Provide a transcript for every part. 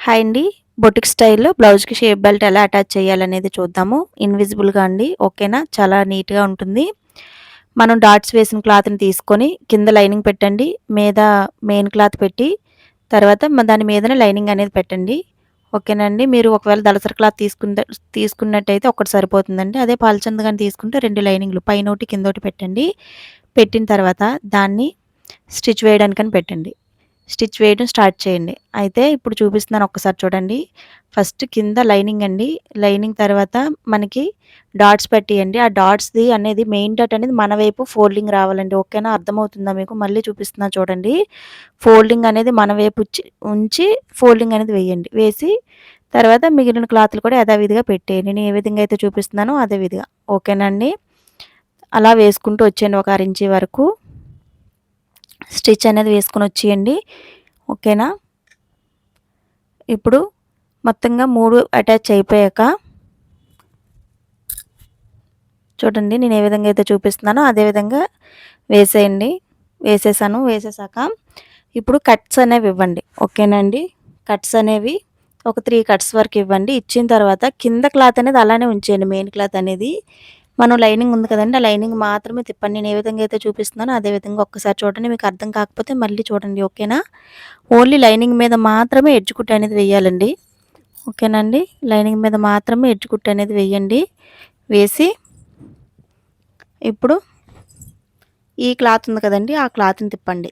Hi అండి. Boutique స్టైల్‌లో బ్లౌజ్‌కి షేప్ బెల్ట్ ఎలా అటాచ్ చేయాలనేది చూద్దాము. ఇన్విజిబుల్‌గా అండి. ఓకేనా? చాలా నీట్‌గా ఉంటుంది. మనం డాట్స్ వేసిన క్లాత్‌ని తీసుకొని కింద లైనింగ్ పెట్టండి. మీద మెయిన్ క్లాత్ పెట్టి తర్వాత దాని మీదనే లైనింగ్ అనేది పెట్టండి. ఓకేనండి. మీరు ఒకవేళ దళసరి క్లాత్ తీసుకున్నట్టయితే ఒకటి సరిపోతుందండి. అదే పల్చనిది గాని తీసుకుంటే 2 లైనింగ్‌లు పైనోటి, కిందోటి పెట్టండి. పెట్టిన తర్వాత దాన్ని స్టిచ్ వేయడానికని పెట్టండి. స్టిచ్ వేయడం స్టార్ట్ చేయండి. అయితే ఇప్పుడు చూపిస్తున్నాను ఒక్కసారి చూడండి. ఫస్ట్ కింద లైనింగ్ అండి. లైనింగ్ తర్వాత మనకి డాట్స్ పెట్టియండి. ఆ డాట్స్‌ది అనేది మెయిన్ డాట్ అనేది మన వైపు ఫోల్డింగ్ రావాలండి. ఓకేనా? అర్థమవుతుందా మీకు? మళ్ళీ చూపిస్తున్నా చూడండి. ఫోల్డింగ్ అనేది మన వైపు ఉంచి ఫోల్డింగ్ అనేది వేయండి. వేసి తర్వాత మిగిలిన క్లాత్‌లు కూడా యథావిధిగా పెట్టేయండి. నేను ఏ విధంగా అయితే చూపిస్తున్నానో అదే విధిగా. ఓకేనా అండి? అలా వేసుకుంటూ వచ్చేయండి ఒక అరించి వరకు. స్టిచ్ అనేది వేసుకొనొచ్చేయండి. ఓకేనా? ఇప్పుడు మొత్తంగా 3 అటాచ్ అయిపోయాక చూడండి నేను ఏ విధంగా అయితే చూపిస్తున్నానో అదే విధంగా వేసేయండి. వేసేసాను. వేసేసాక ఇప్పుడు కట్స్ అనేవి ఇవ్వండి. ఓకేనా అండి? కట్స్ అనేవి ఒక 3 కట్స్ వరకు ఇవ్వండి. ఇచ్చిన తర్వాత కింద క్లాత్ అనేది అలానే ఉంచేయండి. మెయిన్ క్లాత్ అనేది. మనం లైనింగ్ ఉంది కదండీ! ఆ లైనింగ్ మాత్రమే తిప్పండి. నేను ఏ విధంగా అయితే చూపిస్తున్నానో అదే విధంగా ఒక్కసారి చూడండి. మీకు అర్థం కాకపోతే మళ్ళీ చూడండి. ఓకేనా? ఓన్లీ లైనింగ్ మీద మాత్రమే ఎడ్జ్ కుట్టు అనేది వేయాలండి. ఓకేనా అండి? లైనింగ్ మీద మాత్రమే ఎడ్జ్ కుట్టు అనేది వేయండి. వేసి ఇప్పుడు ఈ క్లాత్ ఉంది కదండీ! ఆ క్లాత్‌ని తిప్పండి.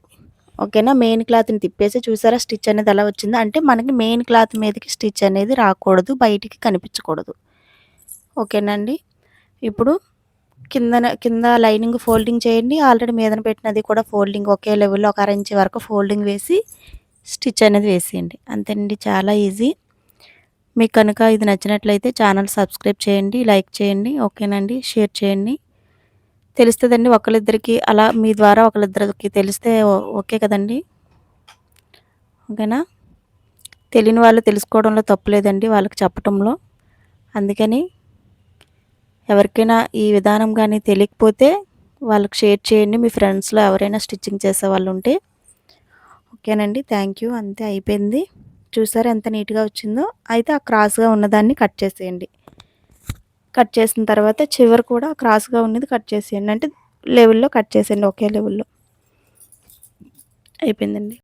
ఓకేనా? మెయిన్ క్లాత్‌ని తిప్పేసి చూసారా స్టిచ్ అనేది ఎలా వచ్చిందో? అంటే మనకి మెయిన్ క్లాత్ మీదకి స్టిచ్ అనేది రాకూడదు. బయటికి కనిపించకూడదు. ఓకేనా అండి? ఇప్పుడు కింద లైనింగ్ ఫోల్డింగ్ చేయండి. ఆల్రెడీ మీదన పెట్టినది కూడా ఫోల్డింగ్ ఒకే లెవెల్‌లో ఒక అర ఇంచ్ వరకు ఫోల్డింగ్ వేసి స్టిచ్ అనేది వేసేయండి. అంతేనండి. చాలా ఈజీ. మీకు కనుక ఇది నచ్చినట్లయితే ఛానల్ సబ్స్క్రైబ్ చేయండి, లైక్ చేయండి. ఓకేనండి. షేర్ చేయండి. తెలుస్తదండి ఒకళ్ళిద్దరికి అలా మీ ద్వారా ఒకళ్ళిద్దరికి తెలిస్తే ఓకే కదండీ! ఓకేనా? తెలియని వాళ్ళు తెలుసుకోవడంలో తప్పు లేదండి వాళ్ళకి చెప్పటంలో. అందుకని ఎవరికైనా ఈ విధానం గాని తెలియకపోతే వాళ్ళకి షేర్ చేయండి. మీ ఫ్రెండ్స్‌లో ఎవరైనా స్టిచ్చింగ్ చేసేవాళ్ళుంటే. ఓకేనండి. Thank you. అంతే అయిపోయింది. చూసారా ఎంత నీట్‌గా వచ్చిందో? అయితే ఆ క్రాస్‌గా ఉన్నదాన్ని కట్ చేసేయండి. కట్ చేసిన తర్వాత చివర కూడా క్రాస్‌గా ఉన్నది కట్ చేసేయండి. అంటే లెవెల్‌లో కట్ చేసేయండి. ఒకే లెవెల్‌లో. అయిపోయిందండి.